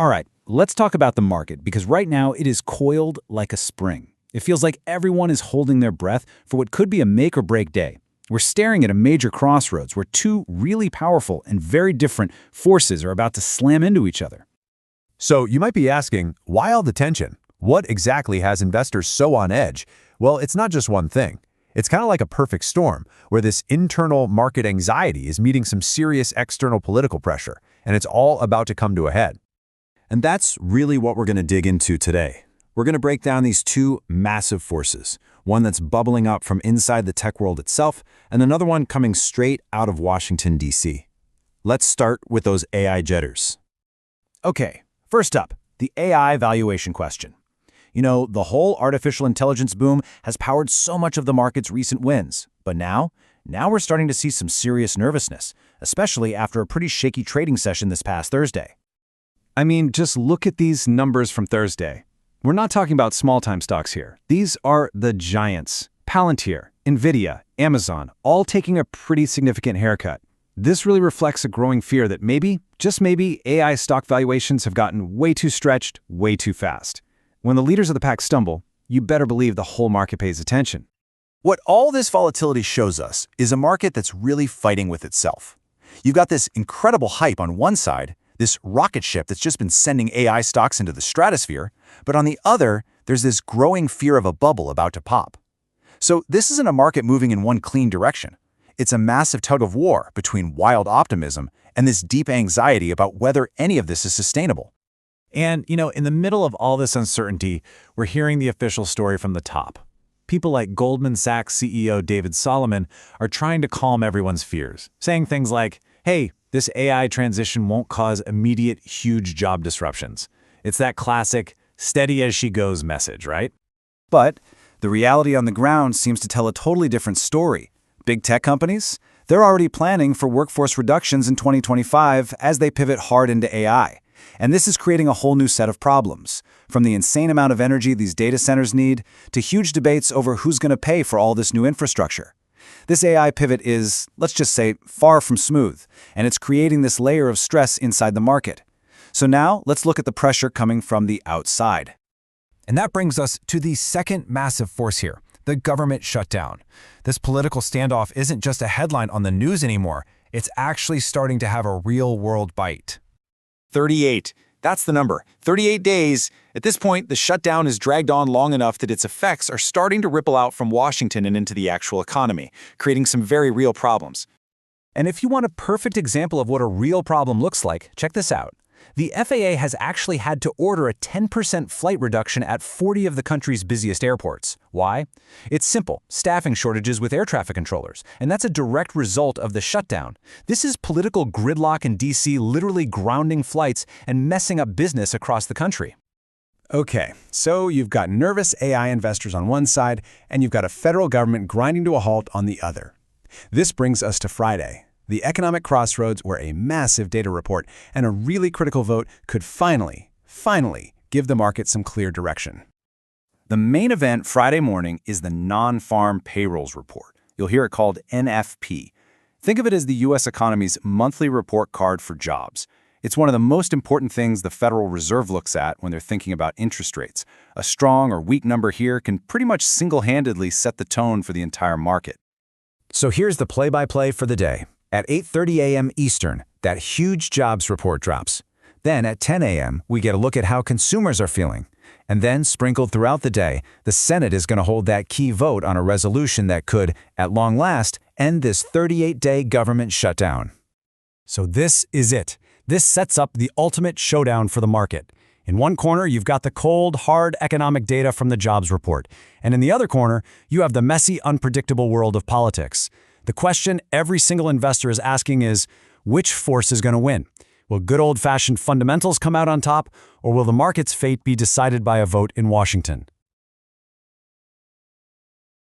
All right, let's talk about the market, because right now it is coiled like a spring. It feels like everyone is holding their breath for what could be a make-or-break day. We're staring at a major crossroads where two really powerful and very different forces are about to slam into each other. So you might be asking, why all the tension? What exactly has investors so on edge? Well, it's not just one thing. It's kind of like a perfect storm, where this internal market anxiety is meeting some serious external political pressure, and it's all about to come to a head. And that's really what we're going to dig into today. We're going to break down these two massive forces, one that's bubbling up from inside the tech world itself, and another one coming straight out of Washington, D.C. Let's start with those AI jitters. Okay, first up, the AI valuation question. You know, the whole artificial intelligence boom has powered so much of the market's recent wins. But now we're starting to see some serious nervousness, especially after a pretty shaky trading session this past Thursday. I mean, just look at these numbers from Thursday. We're not talking about small-time stocks here. These are the giants. Palantir, Nvidia, Amazon, all taking a pretty significant haircut. This really reflects a growing fear that maybe, just maybe, AI stock valuations have gotten way too stretched, way too fast. When the leaders of the pack stumble, you better believe the whole market pays attention. What all this volatility shows us is a market that's really fighting with itself. You've got this incredible hype on one side, this rocket ship that's just been sending AI stocks into the stratosphere, but on the other, there's this growing fear of a bubble about to pop. So this isn't a market moving in one clean direction. It's a massive tug-of-war between wild optimism and this deep anxiety about whether any of this is sustainable. And, in the middle of all this uncertainty, we're hearing the official story from the top. People like Goldman Sachs CEO David Solomon are trying to calm everyone's fears, saying things like, hey, this AI transition won't cause immediate, huge job disruptions. It's that classic, steady-as-she-goes message, right? But the reality on the ground seems to tell a totally different story. Big tech companies, they're already planning for workforce reductions in 2025 as they pivot hard into AI. And this is creating a whole new set of problems, from the insane amount of energy these data centers need to huge debates over who's going to pay for all this new infrastructure. This AI pivot is, let's just say, far from smooth, and it's creating this layer of stress inside the market. So now, let's look at the pressure coming from the outside. And that brings us to the second massive force here, the government shutdown. This political standoff isn't just a headline on the news anymore. It's actually starting to have a real-world bite. 38. That's the number. 38 days. At this point, the shutdown is dragged on long enough that its effects are starting to ripple out from Washington and into the actual economy, creating some very real problems. And if you want a perfect example of what a real problem looks like, check this out. The FAA has actually had to order a 10% flight reduction at 40 of the country's busiest airports. Why? It's simple, staffing shortages with air traffic controllers, and that's a direct result of the shutdown. This is political gridlock in D.C. literally grounding flights and messing up business across the country. Okay, so you've got nervous AI investors on one side, and you've got a federal government grinding to a halt on the other. This brings us to Friday, the economic crossroads where a massive data report and a really critical vote could finally give the market some clear direction. The main event Friday morning is the Nonfarm Payrolls report. You'll hear it called NFP. Think of it as the U.S. economy's monthly report card for jobs. It's one of the most important things the Federal Reserve looks at when they're thinking about interest rates. A strong or weak number here can pretty much single-handedly set the tone for the entire market. So here's the play-by-play for the day. At 8:30 a.m. Eastern, that huge jobs report drops. Then at 10 a.m., we get a look at how consumers are feeling. And then, sprinkled throughout the day, the Senate is going to hold that key vote on a resolution that could, at long last, end this 38-day government shutdown. So this is it. This sets up the ultimate showdown for the market. In one corner, you've got the cold, hard economic data from the jobs report. And in the other corner, you have the messy, unpredictable world of politics. The question every single investor is asking is, which force is going to win? Will good old-fashioned fundamentals come out on top, or will the market's fate be decided by a vote in Washington?